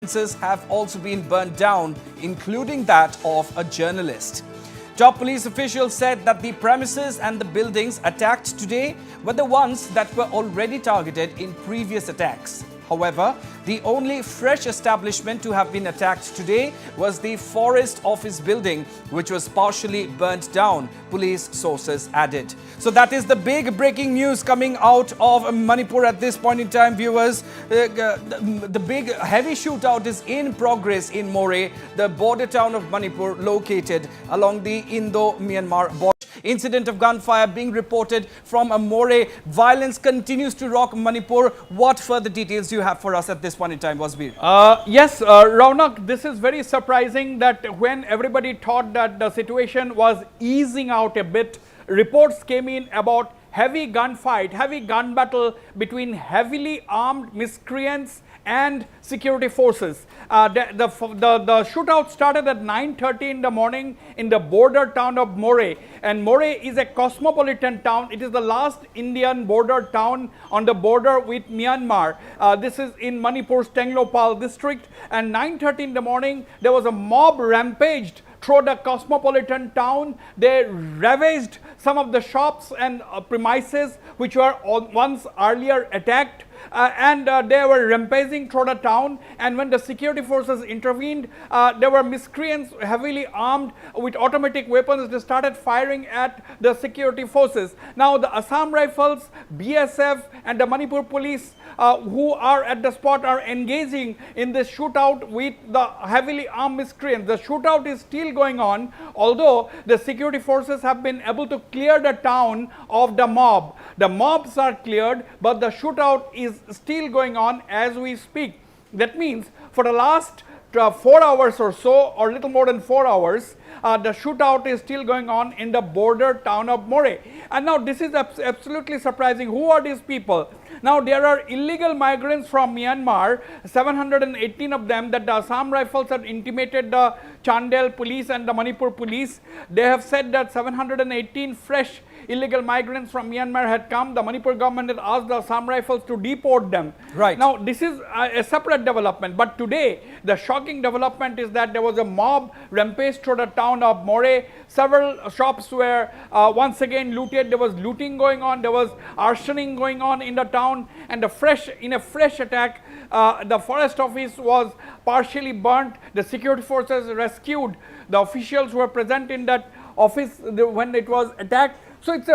residences have also been burned down, including that of a journalist. Top police officials said that the premises and the buildings attacked today were the ones that were already targeted in previous attacks. However, the only fresh establishment to have been attacked today was the Forest Office building, which was partially burnt down, police sources added. So that is the big breaking news coming out of Manipur at this point in time, viewers. The big heavy shootout is in progress in Moreh, the border town of Manipur, located along the Indo-Myanmar border. Incident of gunfire being reported from Moreh. Violence continues to rock Manipur. What further details do you have for us at this point in time, Wasbir? Yes, Raunak, this is very surprising that when everybody thought that the situation was easing out a bit, reports came in about heavy gunfight, heavy gun battle between heavily armed miscreants and security forces. The shootout started at 9:30 in the morning in the border town of Moreh, and Moreh is a cosmopolitan town. It is the last Indian border town on the border with Myanmar. This is in Manipur's Tenglopal district, and 9:30 in the morning there was a mob rampaged through the cosmopolitan town. They ravaged some of the shops and premises which were once earlier attacked. They were rampaging through the town, and when the security forces intervened, there were miscreants heavily armed with automatic weapons. They started firing at the security forces. Now the Assam Rifles, BSF and the Manipur police who are at the spot are engaging in this shootout with the heavily armed miscreants. The shootout is still going on, although the security forces have been able to clear the town of the mob. The mobs are cleared, but the shootout is still going on as we speak. That means for the last 4 hours or so, or little more than 4 hours, the shootout is still going on in the border town of Moreh. And now this is absolutely surprising. Who are these people? Now there are illegal migrants from Myanmar, 718 of them, that the Assam Rifles have intimated the Chandel police and the Manipur police. They have said that 718 fresh illegal migrants from Myanmar had come. The Manipur government had asked the Assam Rifles to deport them. Right. Now this is a separate development, but today the shocking development is that there was a mob rampage through the town of Moreh. Several shops were once again looted. There was looting going on. There was arsoning going on in the town, and in a fresh attack, the forest office was partially burnt. The security forces rescued the officials who were present in that office when it was attacked. So it's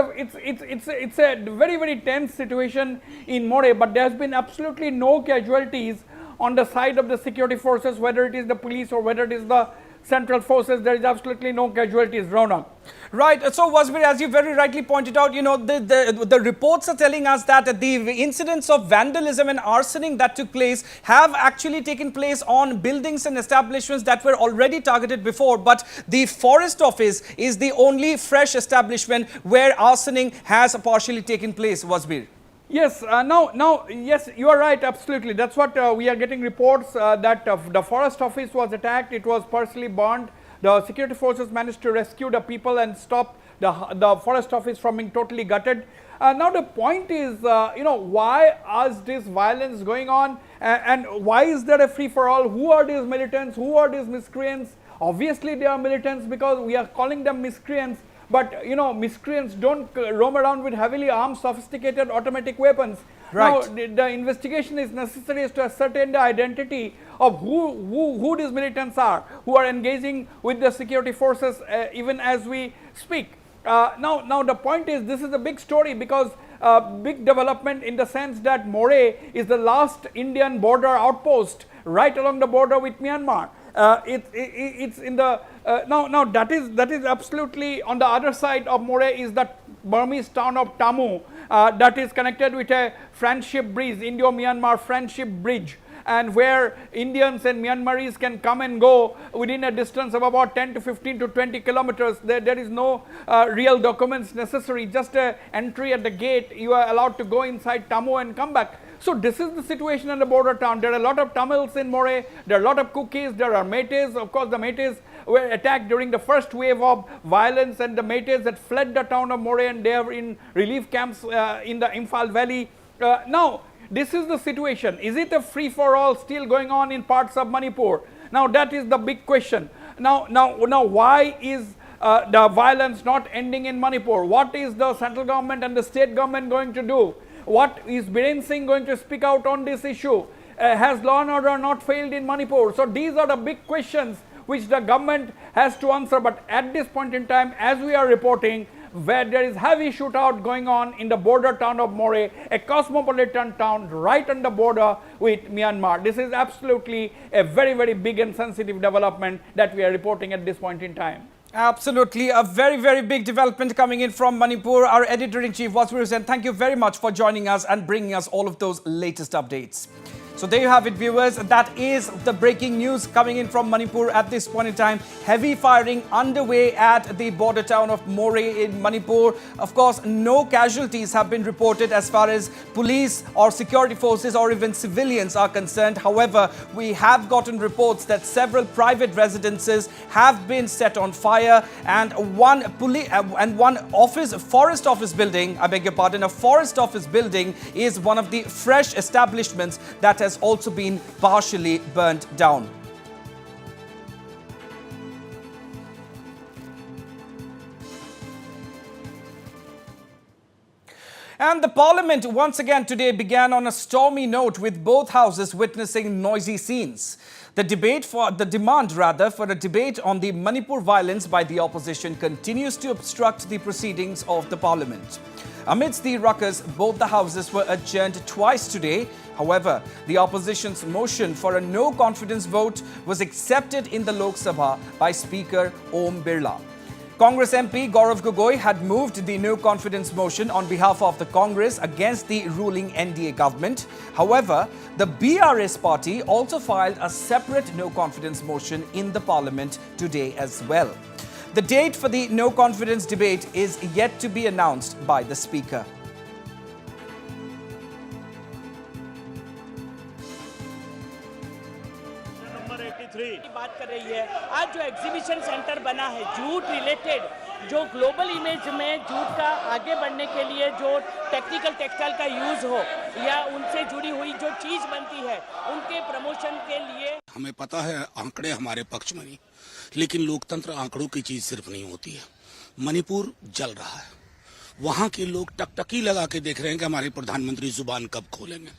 a very, very tense situation in Moreh, but there has been absolutely no casualties on the side of the security forces, whether it is the police or whether it is the central forces. There is absolutely no casualties, Raunak. Right. So, Wasbir, as you very rightly pointed out, the reports are telling us that the incidents of vandalism and arsoning that took place have actually taken place on buildings and establishments that were already targeted before. But the Forest Office is the only fresh establishment where arsoning has partially taken place, Wasbir. Yes, yes, you are right, absolutely. That's what we are getting reports that the forest office was attacked. It was partially burned. The security forces managed to rescue the people and stop the forest office from being totally gutted. Now the point is, why is this violence going on, and why is there a free-for-all? Who are these militants? Who are these miscreants? Obviously they are militants because we are calling them miscreants. But miscreants don't roam around with heavily armed, sophisticated automatic weapons. Right. Now, the investigation is necessary to ascertain the identity of who these militants are, who are engaging with the security forces even as we speak. Now the point is, this is a big story because big development in the sense that Moreh is the last Indian border outpost right along the border with Myanmar. It's in the now that is absolutely on the other side of Moreh is the Burmese town of Tamu that is connected with a friendship bridge, Indo-Myanmar friendship bridge, and where Indians and Myanmaris can come and go within a distance of about 10 to 15 to 20 kilometers. There is no real documents necessary, just an entry at the gate. You are allowed to go inside Tamu and come back. So this is the situation in the border town. There are a lot of Tamils in Moreh. There are a lot of Kukis. There are Meiteis. Of course, the Meiteis were attacked during the first wave of violence, and the Meiteis that fled the town of Moreh, and they are in relief camps in the Imphal Valley. Now, this is the situation. Is it a free-for-all still going on in parts of Manipur? Now that is the big question. Now why is the violence not ending in Manipur? What is the central government and the state government going to do? What is Biren Singh going to speak out on this issue? Has law and order not failed in Manipur? So these are the big questions which the government has to answer. But at this point in time, as we are reporting, where there is heavy shootout going on in the border town of Moreh, a cosmopolitan town right on the border with Myanmar. This is absolutely a very, very big and sensitive development that we are reporting at this point in time. Absolutely, a very, very big development coming in from Manipur. Our editor-in-chief, Wasbir Hussain, thank you very much for joining us and bringing us all of those latest updates. So there you have it, viewers. That is the breaking news coming in from Manipur at this point in time. Heavy firing underway at the border town of Moreh in Manipur. Of course, no casualties have been reported as far as police or security forces or even civilians are concerned. However, we have gotten reports that several private residences have been set on fire, and one forest office building, I beg your pardon, a forest office building is one of the fresh establishments that has also been partially burnt down. And the parliament once again today began on a stormy note, with both houses witnessing noisy scenes. The demand for a debate on the Manipur violence by the opposition continues to obstruct the proceedings of the parliament. Amidst the ruckus, both the houses were adjourned twice today. However, the opposition's motion for a no-confidence vote was accepted in the Lok Sabha by Speaker Om Birla. Congress MP Gaurav Gogoi had moved the no-confidence motion on behalf of the Congress against the ruling NDA government. However, the BRS party also filed a separate no-confidence motion in the parliament today as well. The date for the no-confidence debate is yet to be announced by the Speaker. बात कर रही है। आज जो exhibition centre बना है झूठ related, जो ग्लोबल इमेज में झूठ का आगे बढ़ने के लिए जो टेक्निकल टेक्सटाइल का यूज हो या उनसे जुड़ी हुई जो चीज बनती है उनके प्रमोशन के लिए। हमें पता है आंकड़े हमारे पक्ष में नहीं, लेकिन लोकतंत्र आंकड़ों की चीज सिर्फ नहीं होती है। मणिपुर जल रहा है, वहां के लोग टकटकी लगा के देख रहे हैं कि हमारे प्रधानमंत्री जुबान कब खोलेंगे।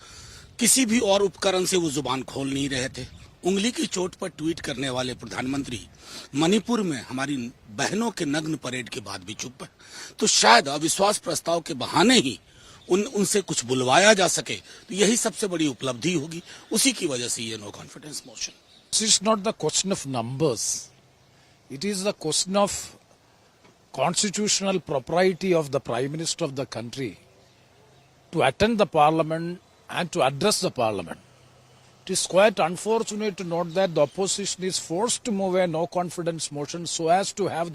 किसी भी और उपकरण से वो जुबान खोल नहीं रहे थे। उंगली की चोट पर ट्वीट करने वाले प्रधानमंत्री मणिपुर में हमारी बहनों के नग्न परेड के बाद भी चुप है। तो शायद अविश्वास प्रस्ताव के बहाने ही उनसे कुछ बुलवाया जा सके, तो यही सबसे बड़ी उपलब्धि होगी। उसी की वजह से ये no confidence motion. It's not the question of numbers. It is the question of constitutional propriety of the Prime Minister of the country to attend the Parliament and to address the Parliament. It is quite unfortunate to note that the opposition is forced to move a no-confidence motion so as to have the